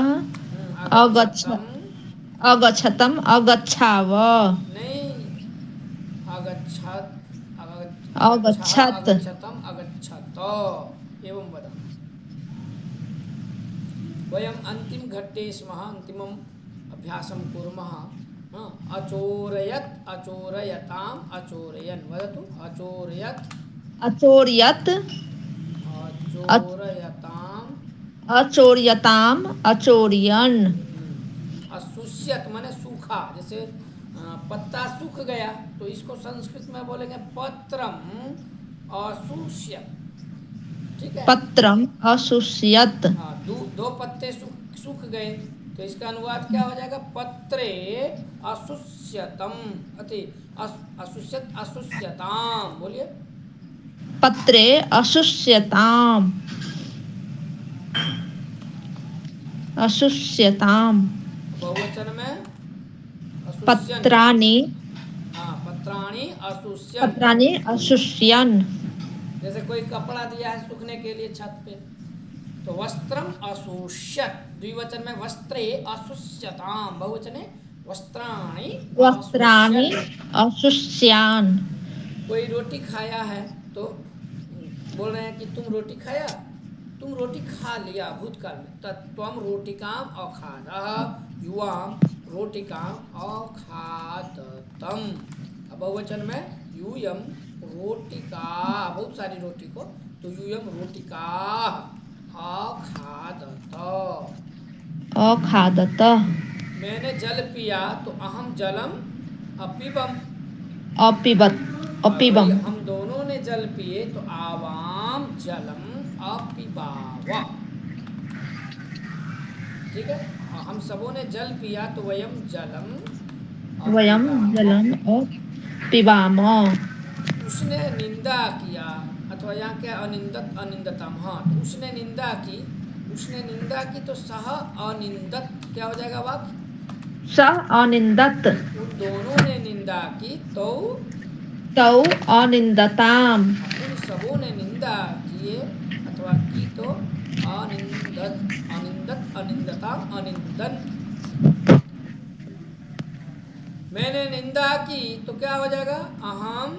अगच्छ, अगच्छतम, अगच्छतम, अगच्छाव। नहीं, अगच्छत, अगच्छत। अगच्छतम, अगच्छत। एवं वदामः। वयम् अन्तिम घट्टे स्मः, अन्तिमम् अभ्यासं कुर्मः। अचोरयत्, अचोरयताम्, अचोरयन्। वदतु। अचोरयत्, अचोर्यत, अचोरयताम्, अचोर्यताम, अचोर्यन्। असुष्यत माने सूखा। जैसे पत्ता सूख गया तो इसको संस्कृत में बोलेंगे पत्रम असुष्यत। ठीक है। पत्रम असुष्यत। हाँ, दो पत्ते सूख गए तो इसका अनुवाद क्या हो जाएगा? पत्रे असुष्यतम, असुष्यत, असुष्यताम। बोलिए। पत्रे असुष्यताम, असुष्यताम। बहुवचन में पत्राणि, हाँ, पत्राणि असुष्यन। पत्राणि असुष्यन्। जैसे कोई कपड़ा दिया है सूखने के लिए छत पे तो वस्त्रम असुष्यत। द्विवचन में वस्त्रे असुष्यताम, बहुवचने वस्त्राणि वस्त्राणि असुष्यन्। असुष्यान्। कोई रोटी खाया है तो बोल रहे हैं कि तुम रोटी खाया, तुम रोटी खा लिया भूतकाल में, त्वम रोटिकाम अखादः, युवाम रोटिकाम अखादतम। अब बहुवचन में यूयम रोटिका, बहुत सारी रोटी को, तो यूयम रोटिका अखादत। अखादत। मैंने जल पिया तो अहम जलम अपिबम। अपिबत। और वही अपिबम। हम दोनों ने जल पिए तो आवाम जलम अपिबावा। ठीक है, और हम सबों ने जल पिया तो वयम जलम वयम अपिबावा। जलम अपिबाम। उसने निंदा किया, अथवा यहाँ क्या अनिंदत अनिंदतम, हाँ तो उसने निंदा की, उसने निंदा की तो सह अनिंदत क्या हो जाएगा वाक्य? सह अनिंदत। उन दोनों ने निंदा की तो तौ अनिंदताम। उन सबों ने निंदा किए अथवा की तो अनिंदत अनिंदत अनिंदता अनिंदन। मैंने निंदा की तो क्या हो जाएगा? अहम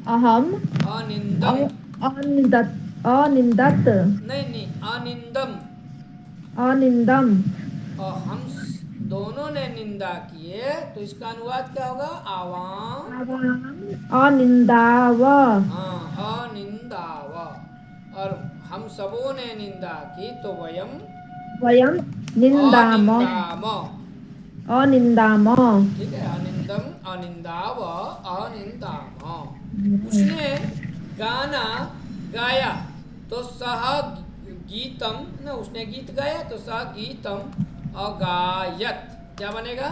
अहम अनिंदम। अनिंदत। अनिंदत। नहीं नहीं, अनिंदम। अनिंदम। और हम दोनों ने निंदा किए तो इसका अनुवाद क्या होगा? आवाम अनिंदाव। हाँ अनिंदाव। और हम सबों ने निंदा की तो वयम वयम निंदाम। अनिंदाम। अनिंदाम। ठीक है, अनिंदम अनिंदाव अनिंदाम। उसने गाना गाया तो सह गीतम, ना उसने गीत गाया तो सह गीतम अगायत। क्या बनेगा?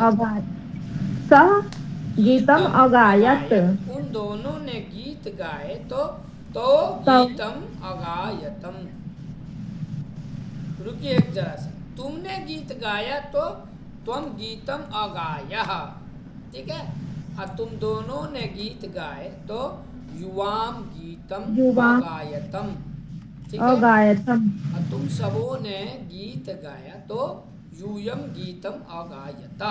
सह गीतम अगायत। उन दोनों ने गीत गाए तो तौ गीतम अगायतम। रुकिए एक जरा सा, तुमने गीत गाया तो त्वम गीतम अगायः। ठीक है, और तुम दोनों ने गीत गाए तो युवाम गीतम युवाम अगायतम। ठीक है, अगायतम। और तुम सबों ने गीत गाया तो यूयम गीतम अगायत।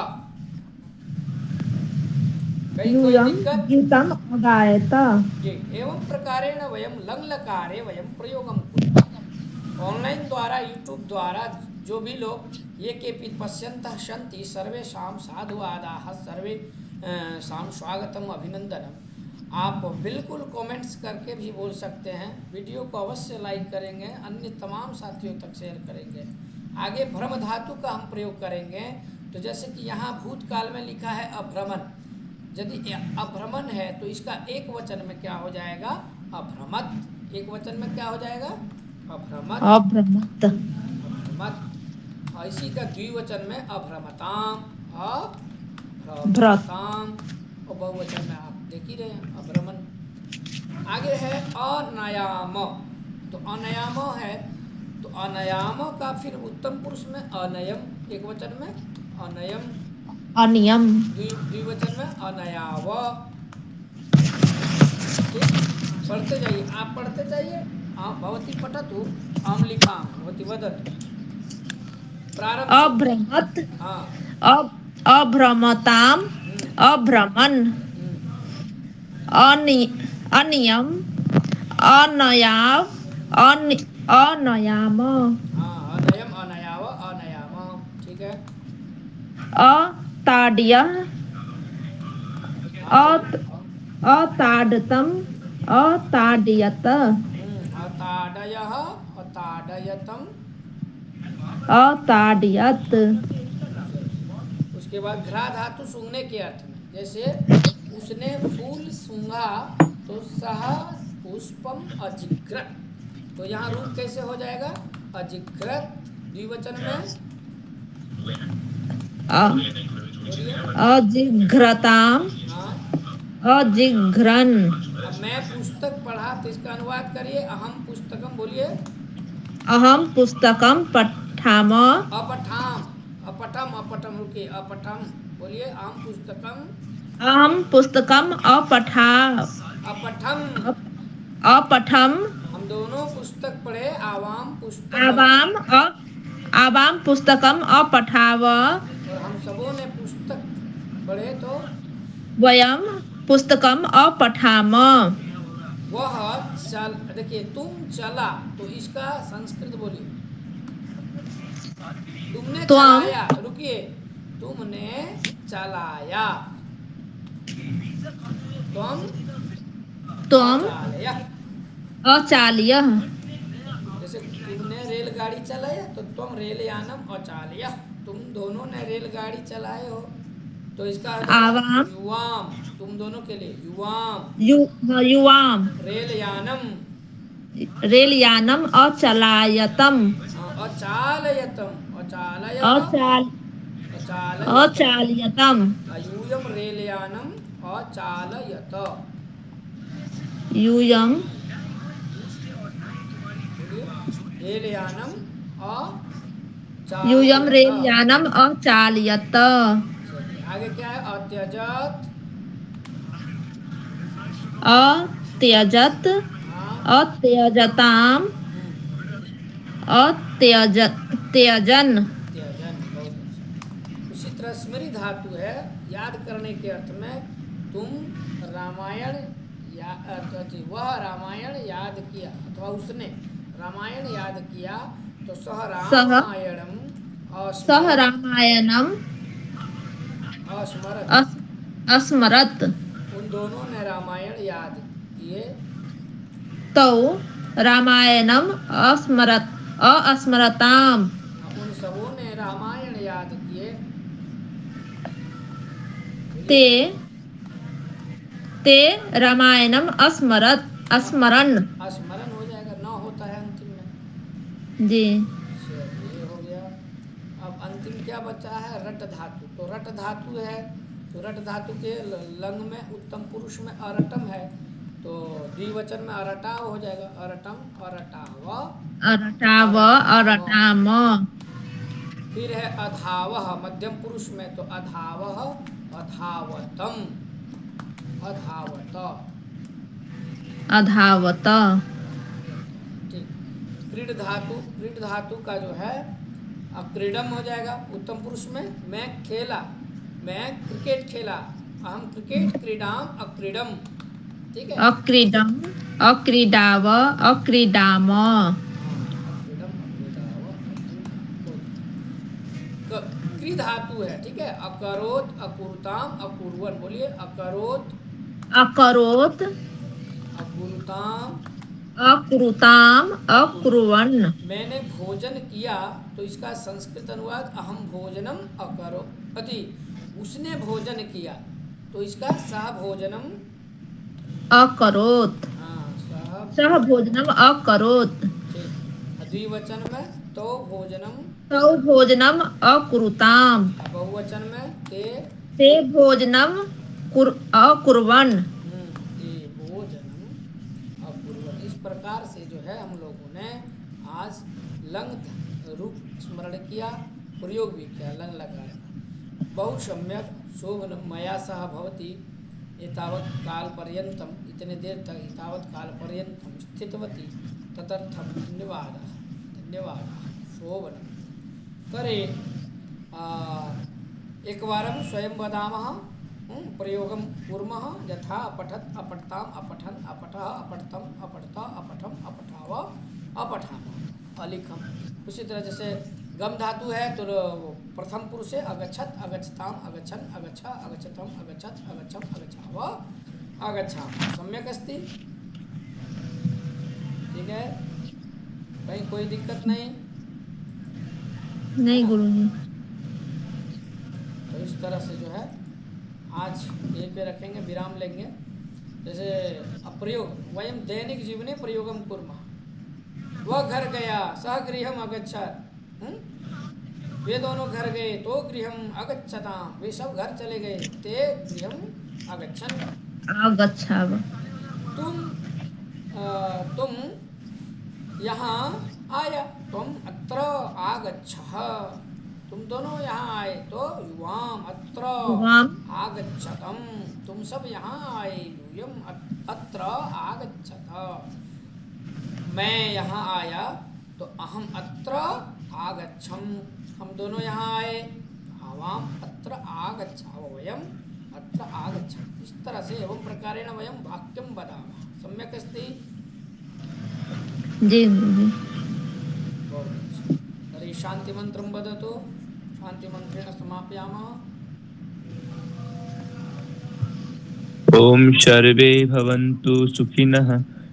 कहीं कोई यूयम दिक्कत? गीतम अगायत। जी, एवं प्रकारेण वयम लंलकारे वयम प्रयोगम कुर्मः। ऑनलाइन द्वारा यूट्यूब द्वारा जो भी लोग ये के पश्यन्तः सन्ति सर्वेषां साधुवादाः सर्वे शाम स्वागतम अभिनंदनम। आप बिल्कुल कमेंट्स करके भी बोल सकते हैं, वीडियो को अवश्य लाइक करेंगे, अन्य तमाम साथियों तक शेयर करेंगे। आगे भ्रम धातु का हम प्रयोग करेंगे, तो जैसे कि यहाँ भूतकाल में लिखा है अभ्रमण, यदि अभ्रमण है तो इसका एक वचन में क्या हो जाएगा? अभ्रमत। एक वचन में क्या हो जाएगा? अभ्रमत। अभ्रमत। अभ्रमत। और इसी का द्विवचन में अभ्रमताम भ्रत। अभ्रमताम। और बहुवचन में आप देख ही रहे हैं अभ्रमण। आगे है अनयाम, तो अनयाम है तो अनयाम का फिर उत्तम पुरुष में अनयम, एक वचन में अनयम, अनियम। द्विवचन में अनयाव। ठीक, पढ़ते जाइए, आप पढ़ते जाइए। भवती पठतु अहं लिखामि भवती वदतु। प्रारंभ से। अभ्रमत। हाँ। अभ्रमताम। अभ्रमन। अनियम। अनयाव। अनयाम। हाँ, अनयम अनयाव अनयाम। ठीक है, अताड्य। अताडतम। अताड्यत। अताडयः अताडयतम। अताड्यत। उसके बाद घ्रा धातु सूंघने के अर्थ में, जैसे उसने फूल सूंघा तो सह पुष्पम अजिग्रत। तो यहाँ रूप कैसे हो जाएगा? अजिग्रत। द्विवचन में अजिघ्रताम। हाँ। अजिघ्रन। अब मैं पुस्तक पढ़ा तो इसका अनुवाद करिए, अहम पुस्तकम बोलिए। अहम पुस्तकम पठाम। अपठाम, अपठम, अपठम, रुकिए, अपठम बोलिए, अहम पुस्तकम। अहम पुस्तकम अपठा। अपठम। अपठम। हम दोनों पुस्तक पढ़े, आवाम पुस्तक। आवाम पुस्तकम अपठाव। और हम सबों ने पुस्तक पढ़े तो वयम पुस्तकम अपठाम। वह चल, देखिए तुम चला, तो इसका संस्कृत बोलिए। तुमने त्वं चलाया, रुकिए, तुमने चलाया, तुम त्वं अचालय। अचाल्यः जैसे तुमने रेलगाड़ी चलाया तो तुम रेलयानम अचालय, तुम दोनों ने रेलगाड़ी चलाए हो, तो इसका हो जाएगा आवां युवाम, तुम दोनों के लिए युवाम युवां रेलयानम, रेलयानम् अचालयतम् अचालयतम, अचालय अचाल अचालयतम, अचाल्यतम् अयूयम रेलयानम अचालयत, यूयं बोलिए रेलयानम यूयं अचालयत। रेलयानम् अचालयत चलिए आगे क्या है, अत्यजत, अत्यजत हाँ, अत्यजताम् त्यजन त्यजन, बहुत अच्छा। उसी तरह स्मृति धातु है, याद करने के अर्थ में, तुम रामायण या वह रामायण याद किया, अथवा उसने रामायण याद किया, तो सह सः रामायणम सः अस्मरत, रामायणम् अस्मरत, अस्मरत् उन दोनों ने रामायण याद किए, तौ रामायणम् अस्मरताम् उन सबों ने रामायण याद किए, ते बोलिए। ते रामायणम् स्मरन् स्मरण हो जाएगा, न होता है अंतिम में। जी चलिए ये हो गया। अब अंतिम क्या बचा है, रट धातु, तो रट धातु है, तो रट धातु के लंग में उत्तम पुरुष में अरटम है, तो द्विवचन में अरटाव हो जाएगा, अरटम अरटाव अरटाव अरटाम। अरटाम फिर है अधावह मध्यम पुरुष में, तो अधावह अधावतम अधावत, अधावत ठीक। क्रीड धातु का जो है क्रीडम हो जाएगा उत्तम पुरुष में, मैं खेला, मैं क्रिकेट खेला, अहम क्रिकेट क्रीडाम अक्रीडम, ठीक है। अक्रीडम् अक्रीडाव अक्रीडाम हाँ, अक्रीडम अक्रीडाव अक्रीडाम, बहुत अच्छा। क्री धातु है, ठीक है, अकरोत अकुरुताम अकुर्वन, बोलिए अकरोत अकरोत् अकुरुताम अकुरुताम् अकुर्वन्। अकुर्वन् मैंने भोजन किया, तो इसका संस्कृत अनुवाद अहम भोजनम अकरो अति, उसने भोजन किया, तो इसका सह भोजनम, अकरोत् हाँ सह सः भोजनम, भोजनम् अकरोत् ठीक। द्विवचन में तो भोजनम, तौ भोजनम् अकुरुताम् बहुवचन में ते, ते भोजनम् अकुर्वन् ते भोजनम अकुर्वन्। इस प्रकार से जो है हम लोगों ने आज लंग रूप स्मरण किया, प्रयोग भी किया लंग लगाने का। बहु सम्यक शोभनम मया सह भवती एतावत् काल पर्यंतम, इतने देर तक एतावत् काल पर्यंतम स्थितवती, तदर्थम धन्यवादः धन्यवादः शोभनम। तर्हि एकवारं स्वयं वदामः, प्रयोगं कुर्मः, यथा अपठत् अपठताम् अपठन् अपठः अपठतम् अपठत अपठम् अपठाव अपठामः अलिखम। उसी तरह जैसे गम धातु है, तो प्रथम पुरुष से अगच्छत अगच्छताम अगच्छन् अगच्छ अगच्छतम अगच्छत अगच्छम अगच्छाव अगच्छामः, सम्यक अस्ति, ठीक है, कहीं कोई दिक्कत नहीं, नहीं गुरुजी। तो इस तरह से जो है आज यहीं पे रखेंगे, विराम लेंगे। जैसे अप्रयोग वयम दैनिक जीवने प्रयोगम कुर्मः, वह घर गया सह गृहम अगच्छत्, वे दोनों घर गए तो गृहम अगच्छताम, वे सब घर चले गए, ते गृहम अगच्छन्। आगच्छाव तुम यहाँ आया, तुम अत्र आगच्छः, तुम दोनों यहाँ आए, तो युवाम अत्र युवाम् आगच्छतम, तुम सब यहाँ आए, यूयम अत्र आगच्छत। मैं यहाँ आया, तो अहम अत्र आगच्छम, हम दोनों यहाँ आए, आवाम अत्र आगच्छाव, वयम अत्र आगच्छामः। इस तरह से एवं प्रकारेण वयं वाक्यं वदामः। सम्यक् अस्ति? जी गुरुजी। बहुत अच्छा। तर्हि शान्तिमन्त्रं वदतु। शान्तिमन्त्रेण समापयामः। ॐ सर्वे भवन्तु सुखिनः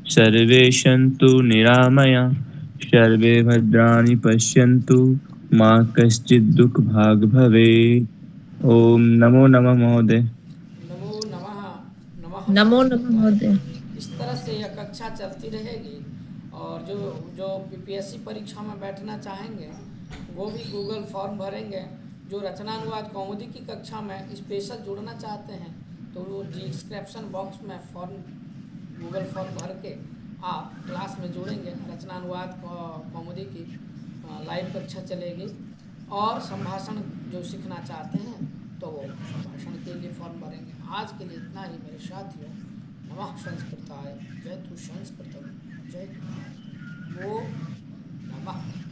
सर्वे सन्तु निरामया सर्वे भद्राणि पश्यन्तु मा कश्चित् दुःखभाग् भवेत्। ॐ नमो नमः महोदय। नमो नमः। नमः नमो नमः संस्कृताय। महोदय। इस तरह से यह कक्षा चलती रहेगी और जो जो पीपीएससी परीक्षा में बैठना चाहेंगे वो भी गूगल फॉर्म भरेंगे। जो रचनानुवाद कौमुदी की कक्षा में स्पेशल जुड़ना चाहते हैं तो वो डिस्क्रिप्शन बॉक्स में फॉर्म गूगल फॉर्म भर के आप क्लास में जुड़ेंगे। रचनानुवाद कौमुदी की लाइव कक्षा चलेगी और संभाषण जो सीखना चाहते हैं तो वो संभाषण के लिए फॉर्म भरेंगे। आज के लिए इतना ही मेरे साथियों। नमः संस्कृताय। जय तु संस्कृतम जय तु भारत। वो नमः।